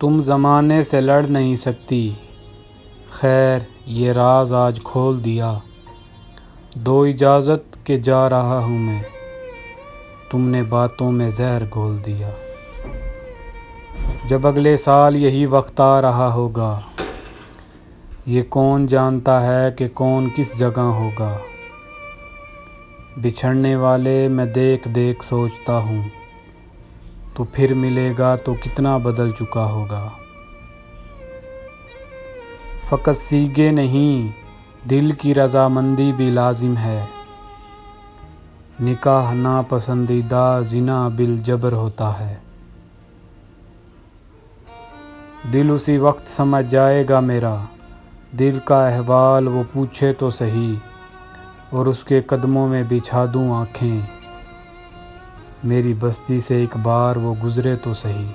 تم زمانے سے لڑ نہیں سکتی، خیر یہ راز آج کھول دیا۔ دو اجازت کہ جا رہا ہوں میں، تم نے باتوں میں زہر گھول دیا۔ جب اگلے سال یہی وقت آ رہا ہوگا، یہ کون جانتا ہے کہ کون کس جگہ ہوگا۔ بچھڑنے والے میں دیکھ دیکھ سوچتا ہوں، تو پھر ملے گا تو کتنا بدل چکا ہوگا۔ فقط سیگے نہیں، دل کی رضامندی بھی لازم ہے۔ نکاح ناپسندیدہ زنا بالجبر ہوتا ہے۔ دل اسی وقت سمجھ جائے گا میرا، دل کا احوال وہ پوچھے تو سہی، اور اس کے قدموں میں بچھا دوں آنکھیں، میری بستی سے ایک بار وہ گزرے تو سہی۔